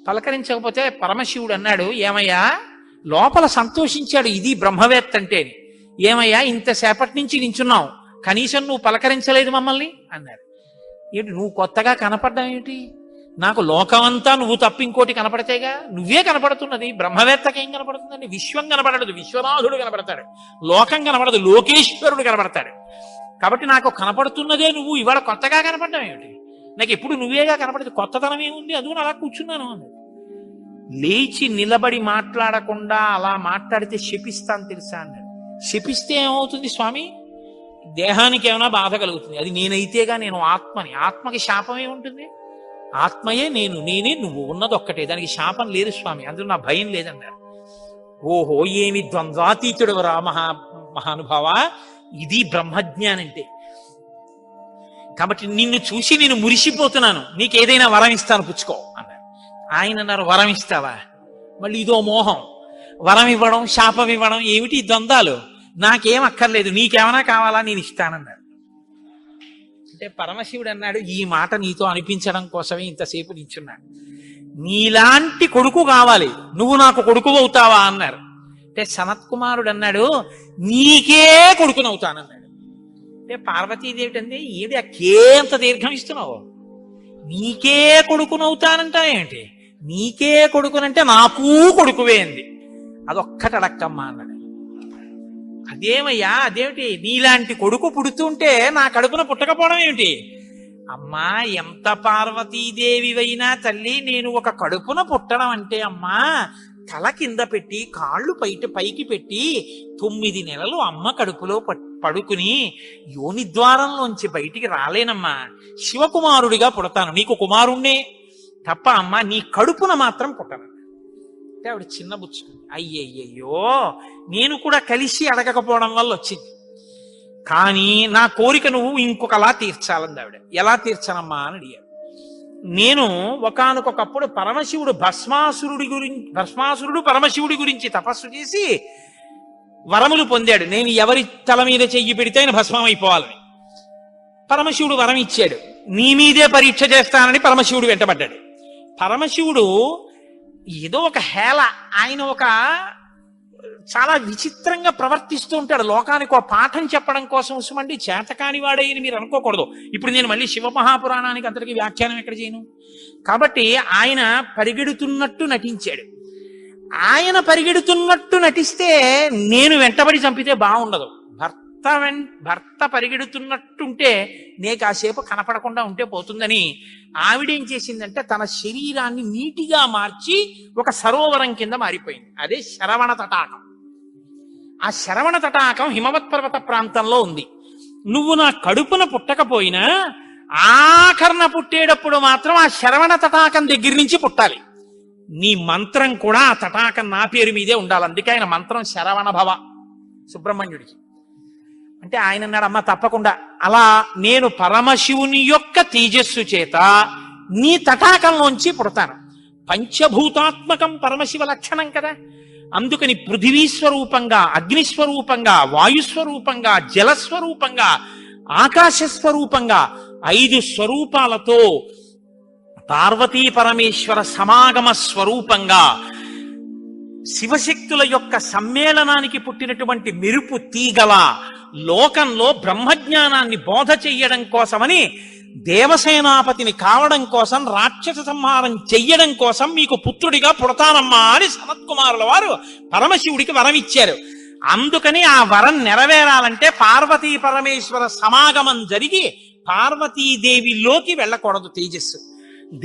పలకరించకపోతే పరమశివుడు అన్నాడు, ఏమయ్యా లోపల సంతోషించాడు ఇది బ్రహ్మవేత్త అంటే. ఏమయ్యా ఇంతసేపటి నుంచి నించున్నావు, కనీసం నువ్వు పలకరించలేదు మమ్మల్ని అన్నాడు. ఏంటి నువ్వు కొత్తగా కనపడ్డావు ఏమిటి? నాకు లోకమంతా నువ్వు తప్ప ఇంకోటి కనపడితేగా, నువ్వే కనపడుతున్నది. బ్రహ్మవేత్తకి ఏం కనపడుతుందండి? విశ్వం కనపడదు, విశ్వనాథుడు కనపడతాడు. లోకం కనపడదు, లోకేశ్వరుడు కనపడతాడు. కాబట్టి నాకు కనపడుతున్నదే నువ్వు, ఇవాళ కొత్తగా కనపడ్డావు ఏమిటి? నాకు ఎప్పుడు నువ్వేగా కనపడదు, కొత్తతనం ఏముంది, అందుకని అలా కూర్చున్నాను అన్నది. లేచి నిలబడి మాట్లాడకుండా అలా మాట్లాడితే శపిస్తాను తెలుసా అన్నాడు. శపిస్తే ఏమవుతుంది స్వామి? దేహానికి ఏమైనా బాధ కలుగుతుంది. అది నేనైతేగా, నేను ఆత్మని. ఆత్మకి శాపం ఏముంటుంది? ఆత్మయే నేను, నేనే నువ్వు, ఉన్నది ఒక్కటే, దానికి శాపం లేదు స్వామి, అందులో నా భయం లేదన్నారు. ఓహో ఏమి ద్వంద్వాతీతుడు రా మహానుభావ, ఇది బ్రహ్మజ్ఞానం అంటే. కాబట్టి నిన్ను చూసి నేను మురిసిపోతున్నాను, నీకేదైనా వరం ఇస్తాను పుచ్చుకో అన్నారు. ఆయన అన్నారు, వరం ఇస్తావా? మళ్ళీ ఇదో మోహం, వరం ఇవ్వడం శాపం ఇవ్వడం ఏమిటి ద్వంద్వాలు? నాకేం అక్కర్లేదు, నీకేమైనా కావాలా నేను ఇస్తానన్నారు. అంటే పరమశివుడు అన్నాడు, ఈ మాట నీతో అనిపించడం కోసమే ఇంతసేపు నించున్నాడు. నీలాంటి కొడుకు కావాలి, నువ్వు నాకు కొడుకు అవుతావా అన్నారు. అంటే సనత్కుమారుడు అన్నాడు, నీకే కొడుకునవుతానన్నాడు. అంటే పార్వతీదేవి అంటే ఏది అకేంత దీర్ఘం ఇస్తున్నావు? నీకే కొడుకునవుతానంటా ఏమిటి? నీకే కొడుకునంటే నాకు కొడుకువే అంది. అదొక్కటి అడక్కమ్మా అన్నాడు. అదేమయ్యా అదేమిటి? నీలాంటి కొడుకు పుడుతుంటే నా కడుపున పుట్టకపోవడం ఏమిటి? అమ్మా ఎంత పార్వతీదేవివైనా తల్లి, నేను ఒక కడుపున పుట్టడం అంటే అమ్మా తల కింద పెట్టి కాళ్ళు పైకి పెట్టి 9 నెలలు అమ్మ కడుపులో పడుకుని యోని ద్వారంలోంచి బయటికి రాలేనమ్మా. శివకుమారుడిగా పుడతాను, నీకు కుమారుణ్ణే తప్ప అమ్మా నీ కడుపున మాత్రం పుట్టను. అంటే ఆవిడ చిన్న బుచ్చు, అయ్యయ్యో నేను కూడా కలిసి అడగకపోవడం వల్ల వచ్చింది, కానీ నా కోరిక నువ్వు ఇంకొకలా తీర్చాలంది ఆవిడ. ఎలా తీర్చనమ్మా అని అడిగారు. నేను ఒకానొకప్పుడు పరమశివుడు భస్మాసురుడు పరమశివుడి గురించి తపస్సు చేసి వరములు పొందాడు. నేను ఎవరి తల మీద చెయ్యి పెడితే ఆయన భస్మం అయిపోవాలని పరమశివుడు వరం ఇచ్చాడు. నీ మీదే పరీక్ష చేస్తానని పరమశివుడు వెంటబడ్డాడు. పరమశివుడు ఏదో ఒక హేళ, ఆయన ఒక చాలా విచిత్రంగా ప్రవర్తిస్తూ ఉంటాడు. లోకానికి ఒక పాఠం చెప్పడం కోసం ఉసుమండి చేతకాని వాడేని మీరు అనుకోకూడదు. ఇప్పుడు నేను మళ్ళీ శివమహాపురాణానికి అంతటికి వ్యాఖ్యానం ఎక్కడ చేయను. కాబట్టి ఆయన పరిగెడుతున్నట్టు నటించాడు. ఆయన పరిగెడుతున్నట్టు నటిస్తే నేను వెంటబడి చంపితే బాగుండదు. భర్త పరిగెడుతున్నట్టుంటే నే కాసేపు కనపడకుండా ఉంటే పోతుందని ఆవిడేం చేసిందంటే తన శరీరాన్ని నీటిగా మార్చి ఒక సరోవరం కింద మారిపోయింది. అదే శరవణ తటాకం. ఆ శరవణ తటాకం హిమవత్ పర్వత ప్రాంతంలో ఉంది. నువ్వు నా కడుపున పుట్టకపోయినా ఆఖరణ పుట్టేటప్పుడు మాత్రం ఆ శరవణ తటాకం దగ్గర నుంచి పుట్టాలి. నీ మంత్రం కూడా ఆ తటాకం నా పేరు మీదే ఉండాలి. అందుకే ఆయన మంత్రం శరవణ భవ సుబ్రహ్మణ్యుడికి. అంటే ఆయన అన్నాడు, అమ్మ తప్పకుండా అలా నేను పరమశివుని యొక్క తేజస్సు చేత నీ తటాకంలోంచి పుడతాను. పంచభూతాత్మకం పరమశివ లక్షణం కదా. అందుకని పృథివీస్వరూపంగా, అగ్నిస్వరూపంగా, వాయుస్వరూపంగా, జలస్వరూపంగా, ఆకాశస్వరూపంగా 5 స్వరూపాలతో పార్వతీ పరమేశ్వర సమాగమ స్వరూపంగా శివశక్తుల యొక్క సమ్మేళనానికి పుట్టినటువంటి మెరుపు తీగల లోకంలో బ్రహ్మజ్ఞానాన్ని బోధ చెయ్యడం కోసమని దేవసేనాపతిని కావడం కోసం, రాక్షస సంహారం చెయ్యడం కోసం మీకు పుత్రుడిగా పుడతానమ్మా అని సనత్కుమారుల వారు పరమశివుడికి వరం ఇచ్చారు. అందుకని ఆ వరం నెరవేరాలంటే పార్వతీ పరమేశ్వర సమాగమం జరిగి పార్వతీదేవిలోకి వెళ్ళకూడదు తేజస్సు.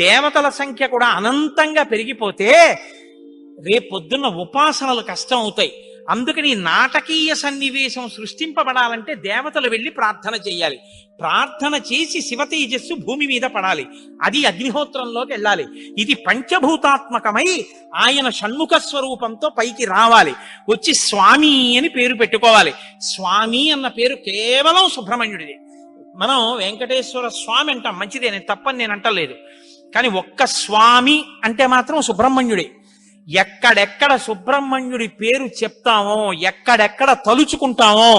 దేవతల సంఖ్య కూడా అనంతంగా పెరిగిపోతే రేపొద్దున్న ఉపాసనలు కష్టం అవుతాయి. అందుకని నాటకీయ సన్నివేశం సృష్టింపబడాలంటే దేవతలు వెళ్ళి ప్రార్థన చేయాలి. ప్రార్థన చేసి శివ తేజస్సు భూమి మీద పడాలి. అది అగ్నిహోత్రంలోకి వెళ్ళాలి. ఇది పంచభూతాత్మకమై ఆయన షణ్ముఖ స్వరూపంతో పైకి రావాలి. వచ్చి స్వామి అని పేరు పెట్టుకోవాలి. స్వామి అన్న పేరు కేవలం సుబ్రహ్మణ్యుడిది. మనం వెంకటేశ్వర స్వామి అంటాం, మంచిదే, నేను తప్పని నేను అంటలేదు. కానీ ఒక్క స్వామి అంటే మాత్రం సుబ్రహ్మణ్యుడే. ఎక్కడెక్కడ సుబ్రహ్మణ్యుడి పేరు చెప్తామో, ఎక్కడెక్కడ తలుచుకుంటామో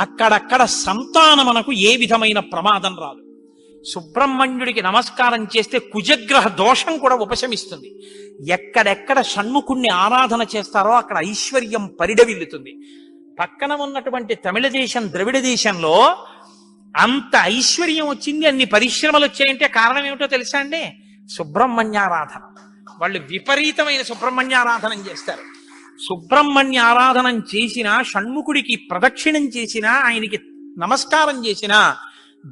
అక్కడక్కడ సంతానమునకు ఏ విధమైన ప్రమాదం రాదు. సుబ్రహ్మణ్యుడికి నమస్కారం చేస్తే కుజగ్రహ దోషం కూడా ఉపశమిస్తుంది. ఎక్కడెక్కడ షణ్ముఖుణ్ణి ఆరాధన చేస్తారో అక్కడ ఐశ్వర్యం పరిడవిల్లుతుంది. పక్కన ఉన్నటువంటి తమిళ దేశం, ద్రవిడ దేశంలో అంత ఐశ్వర్యం వచ్చింది, అన్ని పరిశ్రమలు వచ్చాయంటే కారణం ఏమిటో తెలుసా అండి? సుబ్రహ్మణ్యారాధన. వాళ్ళు విపరీతమైన సుబ్రహ్మణ్యారాధనం చేస్తారు. సుబ్రహ్మణ్య ఆరాధనం చేసినా, షణ్ముఖుడికి ప్రదక్షిణం చేసినా, ఆయనకి నమస్కారం చేసినా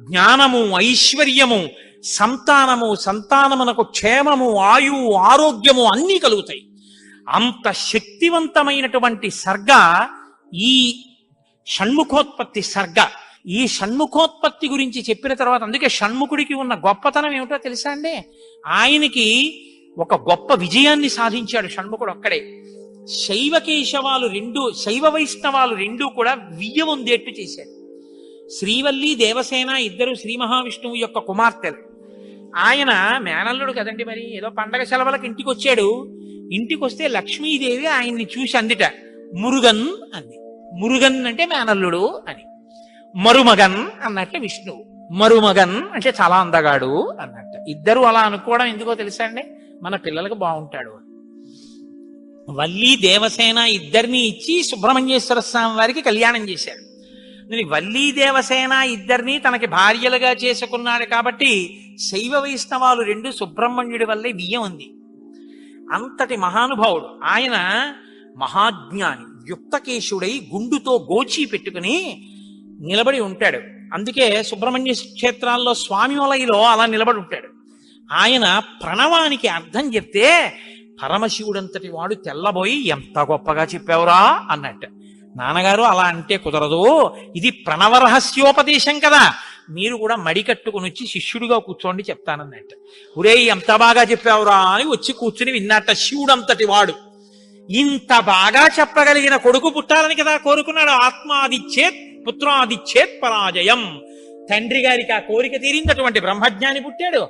జ్ఞానము, ఐశ్వర్యము, సంతానమునకు క్షేమము, ఆయువు, ఆరోగ్యము అన్నీ కలుగుతాయి. అంత శక్తివంతమైనటువంటి సర్గ ఈ షణ్ముఖోత్పత్తి సర్గ. ఈ షణ్ముఖోత్పత్తి గురించి చెప్పిన తర్వాత, అందుకే షణ్ముఖుడికి ఉన్న గొప్పతనం ఏమిటో తెలుసా అండి? ఆయనకి ఒక గొప్ప విజయాన్ని సాధించాడు షణ్ముఖుడు ఒక్కడే. శైవ వైష్ణవాలు రెండూ కూడా వియ్యముందేట్టు చేశాడు. శ్రీవల్లి, దేవసేన ఇద్దరు శ్రీ మహావిష్ణువు యొక్క కుమార్తెలు. ఆయన మేనల్లుడు కదండి, మరి ఏదో పండగ సెలవులకు ఇంటికి వచ్చాడు. ఇంటికి వస్తే లక్ష్మీదేవి ఆయన్ని చూసి అందిట, మురుగన్ అంది. మురుగన్ అంటే మేనల్లుడు అని. మరుమగన్ అన్నట్టు విష్ణువు. మరుమగన్ అంటే చాలా అందగాడు అన్నట్టు. ఇద్దరు అలా అనుకోవడం ఎందుకో తెలుసా అండి? మన పిల్లలకు బాగుంటాడు. వల్లి, దేవసేన ఇద్దరిని ఇచ్చి సుబ్రహ్మణ్యేశ్వర స్వామి వారికి కళ్యాణం చేశాడు. వల్లి, దేవసేన ఇద్దరిని తనకి భార్యలుగా చేసుకున్నాడు కాబట్టి శైవ వైష్ణవాలు రెండు సుబ్రహ్మణ్యుడి వల్లే బియ్యం ఉంది. అంతటి మహానుభావుడు ఆయన. మహాజ్ఞాని, యుక్తకేశుడై గుండుతో గోచి పెట్టుకుని నిలబడి ఉంటాడు. అందుకే సుబ్రహ్మణ్య క్షేత్రాల్లో స్వామి వలయలో అలా నిలబడి ఉంటాడు. ఆయన ప్రణవానికి అర్థం చెప్తే పరమశివుడంతటి వాడు తెల్లబోయి, ఎంత గొప్పగా చెప్పావురా అన్నట్టు. నాన్నగారు అలా అంటే కుదరదు, ఇది ప్రణవ రహస్యోపదేశం కదా, మీరు కూడా మడి కట్టుకుని వచ్చి శిష్యుడిగా కూర్చోండి చెప్తానన్నట్టు. ఒరే ఎంత బాగా చెప్పావురా అని వచ్చి కూర్చుని విన్నట్ట. శివుడంతటి వాడు ఇంత బాగా చెప్పగలిగిన కొడుకు పుట్టాలని కదా కోరుకున్నాడు. ఆత్మాదిచ్చేత్ పుత్రాదిచ్చేత్ పరాజయం. తండ్రి గారికి ఆ కోరిక తీరిందటువంటి బ్రహ్మజ్ఞాని పుట్టాడు.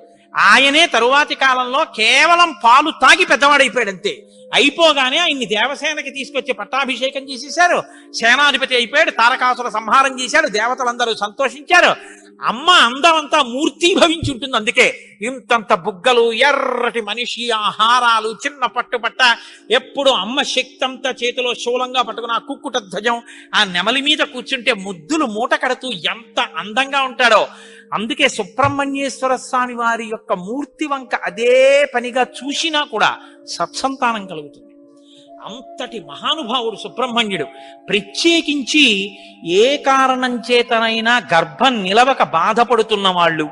ఆయనే తరువాతి కాలంలో కేవలం పాలు తాగి పెద్దవాడైపోయాడు అంతే. అయిపోగానే ఆయన్ని దేవసేనకి తీసుకొచ్చి పట్టాభిషేకం చేసేశారు. సేనాధిపతి అయిపోయాడు. తారకాసుర సంహారం చేశాడు. దేవతలందరూ సంతోషించారు. అమ్మ అందమంతా మూర్తీభవించి ఉంటుంది. అందుకే ఇంతంత బుగ్గలు, ఎర్రటి మనిషి, ఆహారాలు, చిన్న పట్టుపట్ట, ఎప్పుడు అమ్మ శక్తి అంతా చేతిలో శూలంగా పట్టుకుని ఆ కుక్కుట ధ్వజం, ఆ నెమలి మీద కూర్చుంటే ముద్దులు మూట కడుతూ ఎంత అందంగా ఉంటాడో. అందుకే సుబ్రహ్మణ్యేశ్వర స్వామి వారి యొక్క మూర్తి వంక అదే పనిగా చూసినా కూడా సత్సంతానం కలుగుతుంది. అంతటి మహానుభావుడు సుబ్రహ్మణ్యుడు. ప్రత్యేకించి ఏ కారణం చేతనైనా గర్భం నిలవక బాధపడుతున్న వాళ్ళు,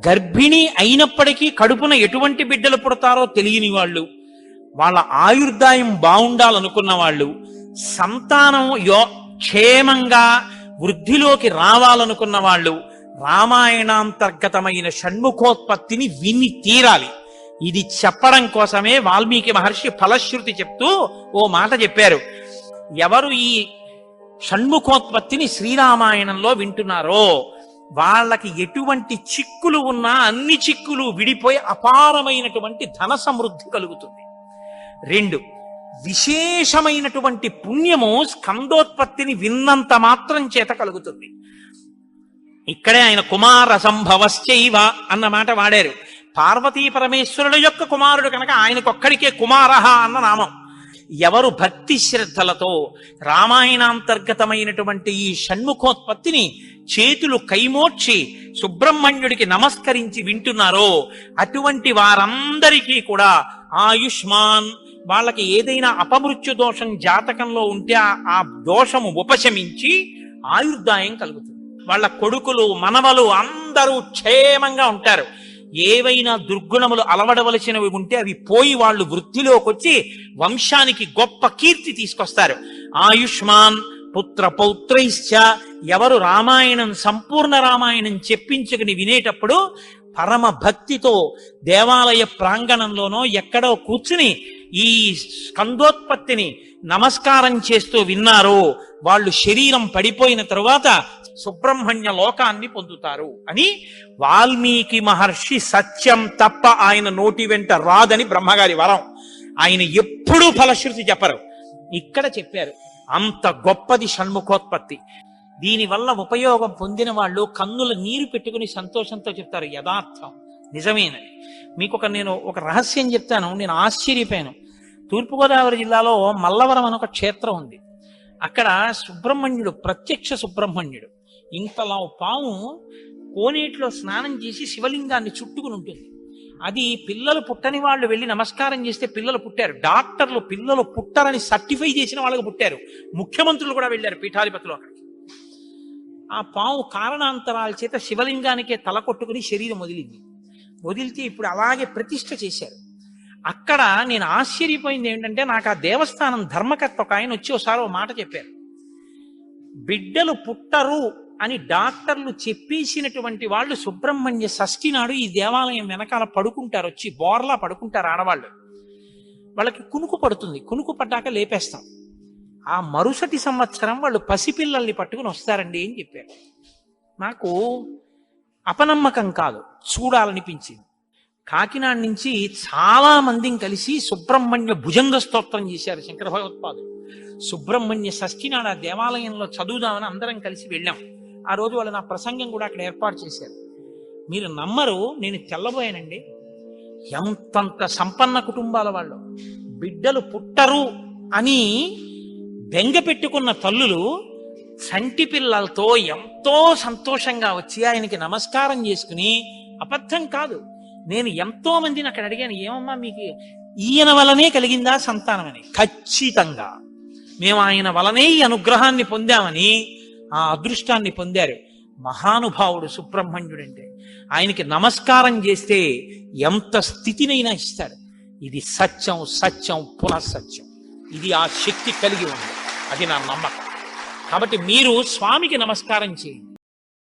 గర్భిణి అయినప్పటికీ కడుపున ఎటువంటి బిడ్డలు పుడతారో తెలియని వాళ్ళు, వాళ్ళ ఆయుర్దాయం బాగుండాలనుకున్న వాళ్ళు, సంతానం క్షేమంగా వృద్ధిలోకి రావాలనుకున్న వాళ్ళు రామాయణాంతర్గతమైన షణ్ముఖోత్పత్తిని విని తీరాలి. ఇది చెప్పడం కోసమే వాల్మీకి మహర్షి ఫలశ్రుతి చెప్తూ ఓ మాట చెప్పారు. ఎవరు ఈ షణ్ముఖోత్పత్తిని శ్రీరామాయణంలో వింటున్నారో వాళ్ళకి ఎటువంటి చిక్కులు ఉన్నా అన్ని చిక్కులు విడిపోయి అపారమైనటువంటి ధన సమృద్ధి కలుగుతుంది. 2, విశేషమైనటువంటి పుణ్యము స్కందోత్పత్తిని విన్నంత మాత్రం చేత కలుగుతుంది. ఇక్కడే ఆయన కుమార సంభవశ్చైవ అన్న మాట వాడారు. పార్వతీ పరమేశ్వరుల యొక్క కుమారుడు కనుక ఆయనకొక్కడికే కుమారః అన్న నామం. ఎవరు భక్తి శ్రద్ధలతో రామాయణాంతర్గతమైనటువంటి ఈ షణ్ముఖోత్పత్తిని చేతులు కైమోడ్చి సుబ్రహ్మణ్యుడికి నమస్కరించి వింటున్నారో అటువంటి వారందరికీ కూడా ఆయుష్మాన్, వాళ్ళకి ఏదైనా అపమృత్యు దోషం జాతకంలో ఉంటే ఆ దోషము ఉపశమించి ఆయుర్దాయం కలుగుతుంది. వాళ్ళ కొడుకులు మనవలు అందరూ క్షేమంగా ఉంటారు. ఏవైనా దుర్గుణములు అలవడవలసినవి ఉంటే అవి పోయి వాళ్ళు వృద్ధిలోకి వచ్చి వంశానికి గొప్ప కీర్తి తీసుకొస్తారు. ఆయుష్మాన్ పుత్ర పౌత్రైశ్చ, ఎవరు రామాయణం సంపూర్ణ రామాయణం చెప్పించుకుని వినేటప్పుడు పరమ భక్తితో దేవాలయ ప్రాంగణంలోనో ఎక్కడో కూర్చుని ఈ స్కందోత్పత్తిని నమస్కారం చేస్తూ విన్నారో వాళ్ళు శరీరం పడిపోయిన తరువాత సుబ్రహ్మణ్య లోకాన్ని పొందుతారు అని వాల్మీకి మహర్షి సత్యం తప్ప ఆయన నోటి వెంట రాదని బ్రహ్మగారి వరం. ఆయన ఎప్పుడూ ఫలశ్రుతి చెప్పరు, ఇక్కడ చెప్పారు. అంత గొప్పది షణ్ముఖోత్పత్తి. దీనివల్ల ఉపయోగం పొందిన వాళ్ళు కన్నుల నీరు పెట్టుకుని సంతోషంతో చెప్తారు యథార్థం నిజమేనని. మీకు నేను ఒక రహస్యం చెప్తాను, నేను ఆశ్చర్యపోయాను. తూర్పుగోదావరి జిల్లాలో మల్లవరం అని ఒక క్షేత్రం ఉంది. అక్కడ సుబ్రహ్మణ్యుడు, ప్రత్యక్ష సుబ్రహ్మణ్యుడు, ఇంతలా పాము కోనేటిలో స్నానం చేసి శివలింగాన్ని చుట్టుకుని ఉంటుంది. అది పిల్లలు పుట్టని వాళ్ళు వెళ్ళి నమస్కారం చేస్తే పిల్లలు పుట్టారు. డాక్టర్లు పిల్లలు పుట్టరని సర్టిఫై చేసిన వాళ్ళకి పుట్టారు. ముఖ్యమంత్రులు కూడా వెళ్ళారు పీఠాధిపతులు అక్కడికి. ఆ పాము కారణాంతరాల చేత శివలింగానికే తల కొట్టుకుని శరీరం వదిలితే ఇప్పుడు అలాగే ప్రతిష్ఠ చేశారు. అక్కడ నేను ఆశ్చర్యపోయింది ఏంటంటే, నాకు ఆ దేవస్థానం ధర్మకర్త ఒక ఆయన వచ్చి ఒకసారి ఓ మాట చెప్పారు. బిడ్డలు పుట్టరు అని డాక్టర్లు చెప్పేసినటువంటి వాళ్ళు సుబ్రహ్మణ్య షష్ఠి నాడు ఈ దేవాలయం వెనకాల పడుకుంటారు, వచ్చి బోర్లా పడుకుంటారు ఆడవాళ్ళు. వాళ్ళకి కునుకు పడుతుంది, కునుకు పడ్డాక లేపేస్తాం. ఆ మరుసటి సంవత్సరం వాళ్ళు పసిపిల్లల్ని పట్టుకుని వస్తారండి అని చెప్పారు. నాకు అపనమ్మకం కాదు, చూడాలనిపించింది. కాకినాడ నుంచి చాలా మందిని కలిసి సుబ్రహ్మణ్య భుజంగ స్తోత్రం చేశారు శంకర భగవత్పాదులు. సుబ్రహ్మణ్య షష్ఠి నాడు ఆ దేవాలయంలో చదువుదామని అందరం కలిసి వెళ్ళాం. ఆ రోజు వాళ్ళు నా ప్రసంగం కూడా అక్కడ ఏర్పాటు చేశారు. మీరు నమ్మరు, నేను తెల్లబోయానండి. ఎంతంత సంపన్న కుటుంబాల వాళ్ళు బిడ్డలు పుట్టరు అని బెంగ పెట్టుకున్న తల్లులు చంటి పిల్లలతో ఎంతో సంతోషంగా వచ్చి ఆయనకి నమస్కారం చేసుకుని, అబద్ధం కాదు, నేను ఎంతో మందిని అక్కడ అడిగాను, ఏమమ్మా మీకు ఈయన వలనే కలిగిందా సంతానం అని. ఖచ్చితంగా మేము ఆయన వలనే ఈ అనుగ్రహాన్ని పొందామని, ఆ అదృష్టాన్ని పొందారు. మహానుభావుడు సుబ్రహ్మణ్యుడు అంటే. ఆయనకి నమస్కారం చేస్తే ఎంత స్థితినైనా ఇస్తాడు. ఇది సత్యం, సత్యం పునఃసత్యం. ఇది ఆ శక్తి కలిగి ఉంది, అది నా నమ్మకం. కాబట్టి మీరు స్వామికి నమస్కారం చేయండి.